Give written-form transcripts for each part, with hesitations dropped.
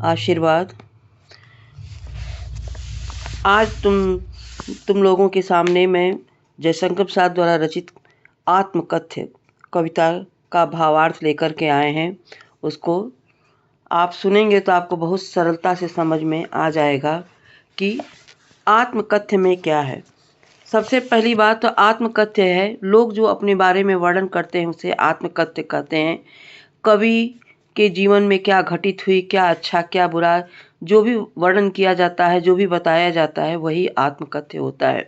आशीर्वाद। आज तुम लोगों के सामने मैं जयशंकर प्रसाद द्वारा रचित आत्मकथ्य कविता का भावार्थ लेकर के आए हैं। उसको आप सुनेंगे तो आपको बहुत सरलता से समझ में आ जाएगा कि आत्मकथ्य में क्या है। सबसे पहली बात तो आत्मकथ्य है, लोग जो अपने बारे में वर्णन करते हैं उसे आत्मकथ्य कहते हैं। कवि के जीवन में क्या घटित हुई, क्या अच्छा क्या बुरा, जो भी वर्णन किया जाता है, जो भी बताया जाता है, वही आत्मकथ्य होता है।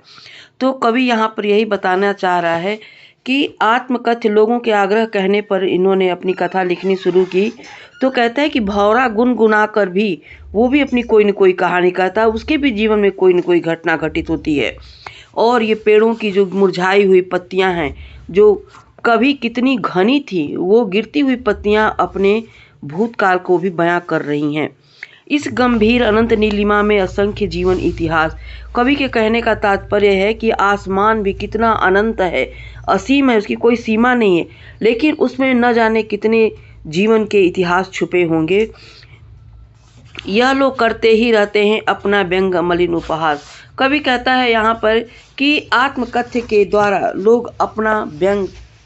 तो कवि यहाँ पर यही बताना चाह रहा है कि आत्मकथ्य लोगों के आग्रह कहने पर इन्होंने अपनी कथा लिखनी शुरू की। तो कहता है कि भौरा गुनगुना कर भी वो भी अपनी कोई न कोई कहानी कहता है, उसके भी जीवन में कोई न कोई घटना घटित होती है। और ये पेड़ों की जो मुरझाई हुई पत्तियां हैं, जो कभी कितनी घनी थी, वो गिरती हुई पत्तियां अपने भूतकाल को भी बयां कर रही हैं। इस गंभीर अनंत नीलिमा में असंख्य जीवन इतिहास। कवि के कहने का तात्पर्य है कि आसमान भी कितना अनंत है, असीम है, उसकी कोई सीमा नहीं है, लेकिन उसमें न जाने कितने जीवन के इतिहास छुपे होंगे। यह लोग करते ही रहते हैं अपना व्यंग मलिन उपहास। कवि कहता है यहाँ पर कि आत्मकथ्य के द्वारा लोग अपना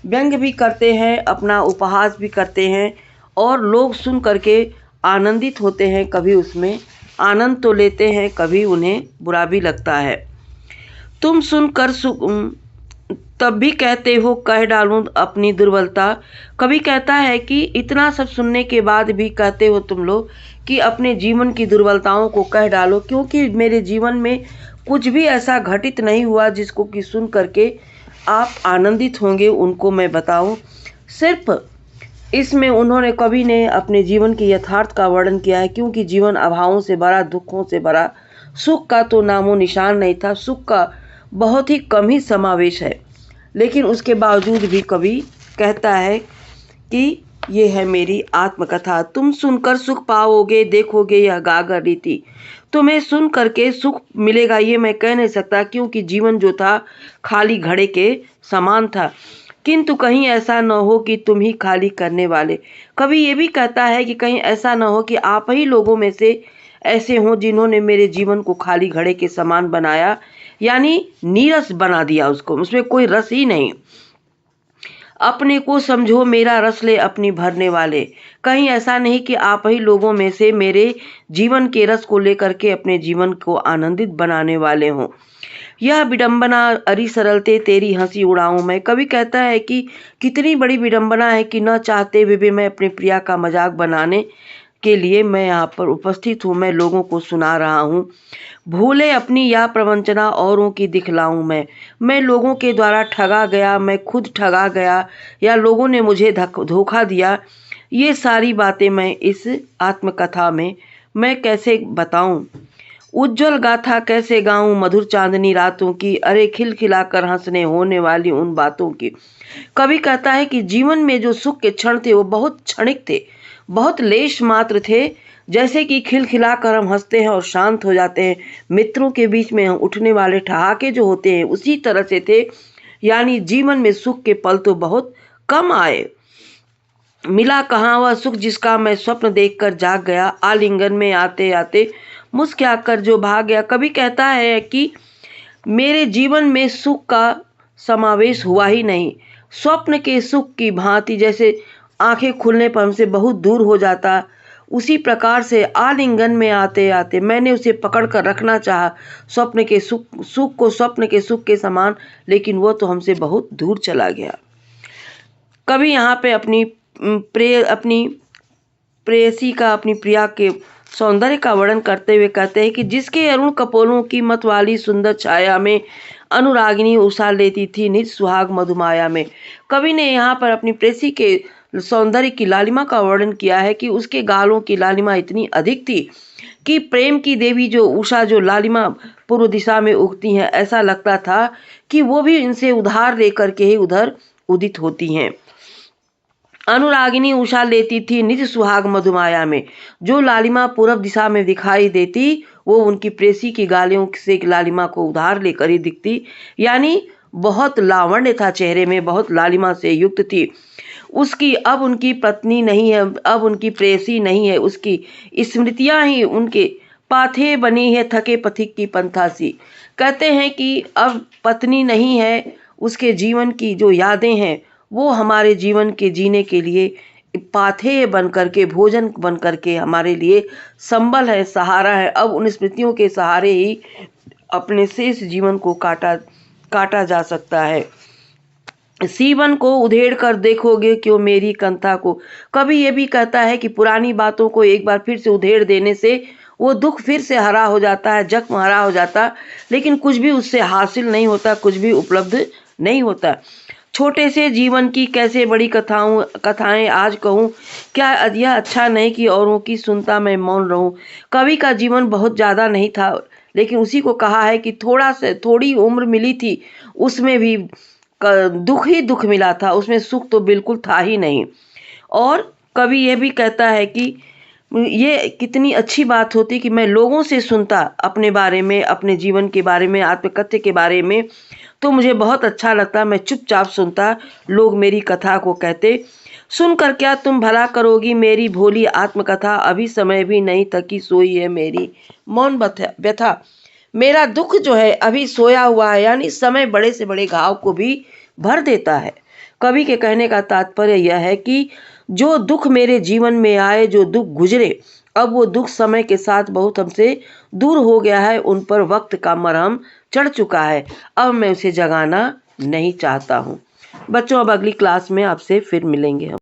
व्यंग भी करते हैं, अपना उपहास भी करते हैं, और लोग सुन करके आनंदित होते हैं। कभी उसमें आनंद तो लेते हैं, कभी उन्हें बुरा भी लगता है। तुम सुनकर तब भी कहते हो कह डालूं अपनी दुर्बलता। कभी कहता है कि इतना सब सुनने के बाद भी कहते हो तुम लोग कि अपने जीवन की दुर्बलताओं को कह डालो, क्योंकि मेरे जीवन में कुछ भी ऐसा घटित नहीं हुआ जिसको कि सुन करके आप आनंदित होंगे, उनको मैं बताऊं। सिर्फ इसमें उन्होंने कवि ने अपने जीवन के यथार्थ का वर्णन किया है, क्योंकि जीवन अभावों से भरा, दुखों से भरा, सुख का तो नामो निशान नहीं था, सुख का बहुत ही कम ही समावेश है। लेकिन उसके बावजूद भी कवि कहता है कि ये है मेरी आत्मकथा। तुम सुनकर सुख पाओगे, देखोगे यह गागर रीति। तुम्हें सुन करके सुख मिलेगा ये मैं कह नहीं सकता, क्योंकि जीवन जो था खाली घड़े के समान था। किंतु कहीं ऐसा न हो कि तुम ही खाली करने वाले। कवि ये भी कहता है कि कहीं ऐसा न हो कि आप ही लोगों में से ऐसे हों जिन्होंने मेरे जीवन को खाली घड़े के समान बनाया, यानी नीरस बना दिया उसको, उसमें कोई रस ही नहीं। अपने को समझो मेरा रस ले अपनी भरने वाले। कहीं ऐसा नहीं कि आप ही लोगों में से मेरे जीवन के रस को लेकर के अपने जीवन को आनंदित बनाने वाले हों। यह विडंबना अरी सरलते तेरी हंसी उड़ाऊं मैं। कवि कहता है कि कितनी बड़ी विडंबना है कि न चाहते हुए भी मैं अपने प्रिया का मजाक बनाने के लिए मैं यहाँ पर उपस्थित हूँ, मैं लोगों को सुना रहा हूँ। भूले अपनी या प्रवंचना औरों की दिखलाऊं मैं लोगों के द्वारा ठगा गया, मैं खुद ठगा गया, या लोगों ने मुझे धोखा दिया, ये सारी बातें मैं इस आत्मकथा में मैं कैसे बताऊं। उज्जवल गाथा कैसे गाऊं मधुर चांदनी रातों की, अरे खिलखिलाकर हंसने होने वाली उन बातों की। कवि कहता है कि जीवन में जो सुख के क्षण थे वो बहुत क्षणिक थे, बहुत लेश मात्र थे। जैसे कि खिलखिलाकर हम हंसते हैं और शांत हो जाते हैं, मित्रों के बीच में हम उठने वाले ठहाके जो होते हैं उसी तरह से थे। यानी जीवन में सुख के पल तो बहुत कम आए। मिला कहाँ वह सुख जिसका मैं स्वप्न देखकर जाग गया, आलिंगन में आते आते मुस्कुरा कर जो भाग गया। कभी कहता है कि मेरे जीवन में सुख का समावेश हुआ ही नहीं, स्वप्न के सुख की भांति, जैसे आंखें खुलने पर हमसे बहुत दूर हो जाता, उसी प्रकार से आलिंगन में आते आते मैंने उसे पकड़ कर रखना चाहा, स्वप्न के सुख को स्वप्न के सुख के समान, लेकिन वो तो हमसे बहुत दूर चला गया। कभी यहाँ पे अपनी प्रेयसी का, अपनी प्रिया के सौंदर्य का वर्णन करते हुए कहते हैं कि जिसके अरुण कपोलों की मत वाली सुंदर छाया में अनुरागिनी उषा लेती थी निज सुहाग मधुमाया में। कवि ने यहाँ पर अपनी प्रेयसी के सौंदर्य की लालिमा का वर्णन किया है कि उसके गालों की लालिमा इतनी अधिक थी कि प्रेम की देवी जो उषा, जो लालिमा पूर्व दिशा में उगती हैं, ऐसा लगता था कि वो भी इनसे उधार लेकर के ही उधर उदित होती हैं। अनुरागिनी उषा लेती थी निज सुहाग मधुमाया में। जो लालिमा पूर्व दिशा में दिखाई देती वो उनकी प्रेसी की गालियों से लालिमा को उधार लेकर ही दिखती, यानी बहुत लावण्य था चेहरे में, बहुत लालिमा से युक्त थी। उसकी अब उनकी पत्नी नहीं है, अब उनकी प्रेयसी नहीं है, उसकी स्मृतियां ही उनके पाथे बनी है, थके पथिक की पंथासी। कहते हैं कि अब पत्नी नहीं है, उसके जीवन की जो यादें हैं वो हमारे जीवन के जीने के लिए पाथे बन करके, भोजन बन करके हमारे लिए संबल है, सहारा है। अब उन स्मृतियों के सहारे ही अपने शेष जीवन को काटा जा सकता है। सीवन को उधेड़ कर देखोगे क्यों मेरी कंथा को। कभी ये भी कहता है कि पुरानी बातों को एक बार फिर से उधेड़ देने से वो दुख फिर से हरा हो जाता है, जख्म हरा हो जाता, लेकिन कुछ भी उससे हासिल नहीं होता, कुछ भी उपलब्ध नहीं होता। छोटे से जीवन की कैसे बड़ी कथाएं आज कहूँ, क्या यह अच्छा नहीं कि औरों की सुनता मैं मौन रहूं। कवि का जीवन बहुत ज़्यादा नहीं था, लेकिन उसी को कहा है कि थोड़ी उम्र मिली थी, उसमें भी दुख ही दुख मिला था, उसमें सुख तो बिल्कुल था ही नहीं। और कवि ये भी कहता है कि ये कितनी अच्छी बात होती कि मैं लोगों से सुनता अपने बारे में, अपने जीवन के बारे में, आत्मकथ्य के बारे में, तो मुझे बहुत अच्छा लगता। मैं चुपचाप सुनता, लोग मेरी कथा को कहते। सुनकर क्या तुम भला करोगी मेरी भोली आत्मकथा, अभी समय भी नहीं थकी सोई है मेरी मौन व्यथा। मेरा दुख जो है अभी सोया हुआ है, यानी समय बड़े से बड़े घाव को भी भर देता है। कवि के कहने का तात्पर्य यह है कि जो दुख मेरे जीवन में आए, जो दुख गुजरे, अब वो दुख समय के साथ बहुत हमसे दूर हो गया है, उन पर वक्त का मरहम चढ़ चुका है, अब मैं उसे जगाना नहीं चाहता हूँ। बच्चों, अब अगली क्लास में आपसे फिर मिलेंगे हम।